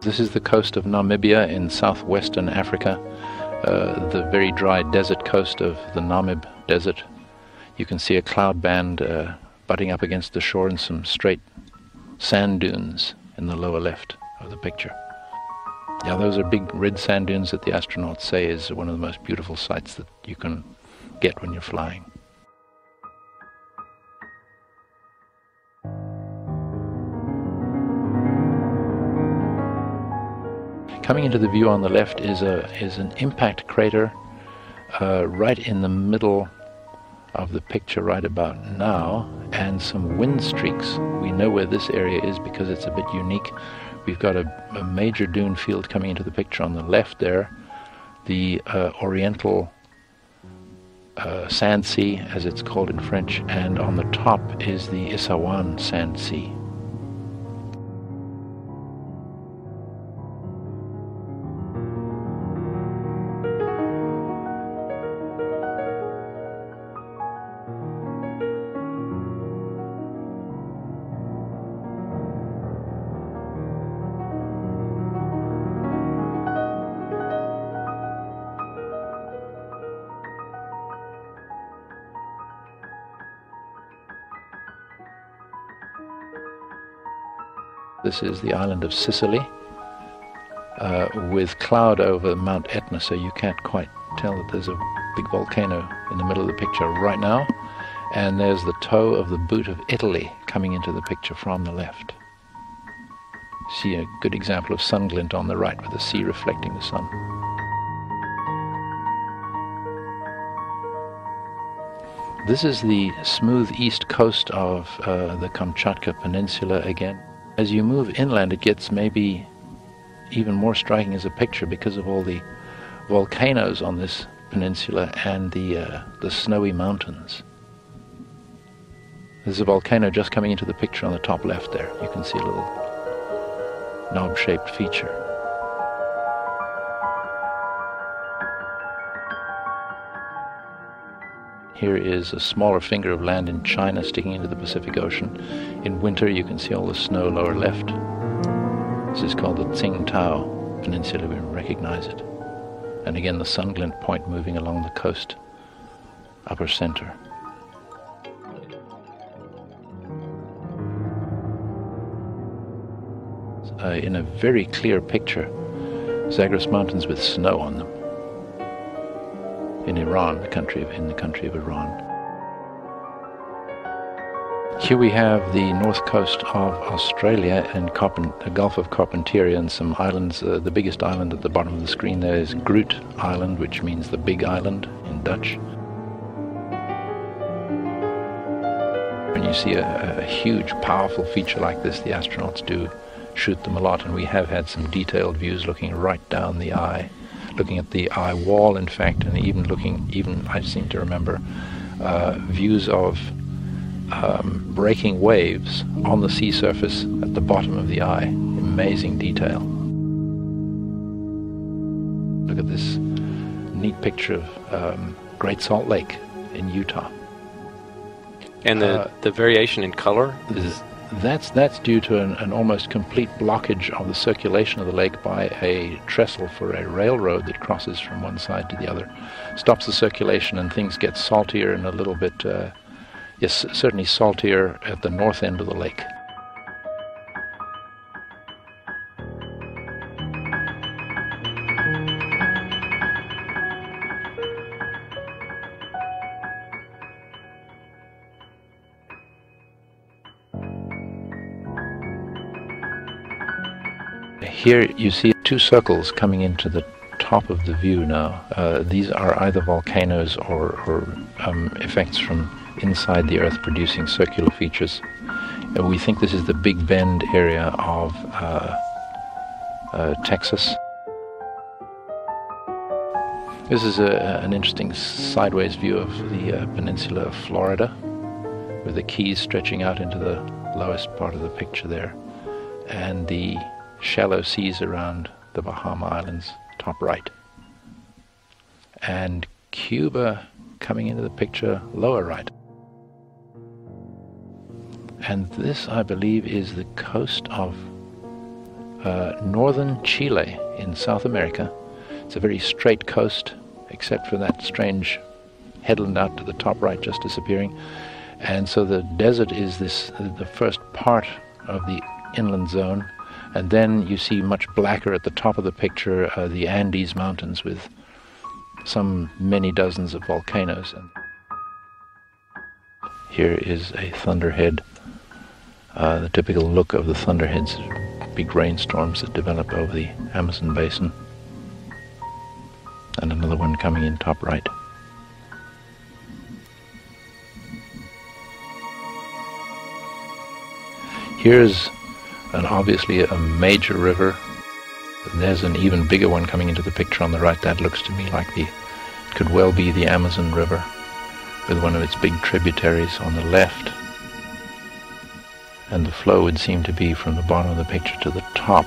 This is the coast of Namibia in southwestern Africa, the very dry desert coast of the Namib Desert. You can see a cloud band butting up against the shore and some straight sand dunes in the lower left of the picture. Yeah, those are big red sand dunes that the astronauts say is one of the most beautiful sights that you can get when you're flying. Coming into the view on the left is an impact crater right in the middle of the picture right about now, and some wind streaks. We know where this area is because it's a bit unique. We've got a major dune field coming into the picture on the left there, the Oriental Sand Sea, as it's called in French, and on the top is the Issawan Sand Sea. This is the island of Sicily, with cloud over Mount Etna, so you can't quite tell that there's a big volcano in the middle of the picture right now. And there's the toe of the boot of Italy coming into the picture from the left. See a good example of sun glint on the right with the sea reflecting the sun. This is the smooth east coast of the Kamchatka Peninsula again. As you move inland, it gets maybe even more striking as a picture because of all the volcanoes on this peninsula and the snowy mountains. There's a volcano just coming into the picture on the top left there. You can see a little knob-shaped feature. Here is a smaller finger of land in China sticking into the Pacific Ocean. In winter you can see all the snow lower left. This is called the Tsingtao Peninsula, we recognize it. And again the sun glint point moving along the coast, upper center. In a very clear picture, Zagros Mountains with snow on them. In Iran, in the country of Iran. Here we have the north coast of Australia and the Gulf of Carpentaria and some islands. The biggest island at the bottom of the screen there is Groot Island, which means the big island in Dutch. When you see a huge, powerful feature like this, the astronauts do shoot them a lot, and we have had some detailed views looking right down the eye. Looking at the eye wall, in fact, and even I seem to remember views of breaking waves on the sea surface at the bottom of the eye. Amazing detail. Look at this neat picture of Great Salt Lake in Utah. And the variation in color is... That's due to an almost complete blockage of the circulation of the lake by a trestle for a railroad that crosses from one side to the other. Stops the circulation and things get saltier and a little bit, yes, certainly saltier at the north end of the lake. Here you see two circles coming into the top of the view now. These are either volcanoes or effects from inside the Earth producing circular features. We think this is the Big Bend area of Texas. This is an interesting sideways view of the peninsula of Florida, with the Keys stretching out into the lowest part of the picture there, and the shallow seas around the Bahama Islands, top right. And Cuba coming into the picture, lower right. And this, I believe, is the coast of northern Chile in South America. It's a very straight coast, except for that strange headland out to the top right just disappearing. And so the desert is the first part of the inland zone, and then you see much blacker at the top of the picture the Andes Mountains with many dozens of volcanoes. And here is a thunderhead, the typical look of the thunderheads, big rainstorms that develop over the Amazon basin. And another one coming in top right. Here's obviously a major river. And there's an even bigger one coming into the picture on the right. That looks to me like it could well be the Amazon River, with one of its big tributaries on the left. And the flow would seem to be from the bottom of the picture to the top.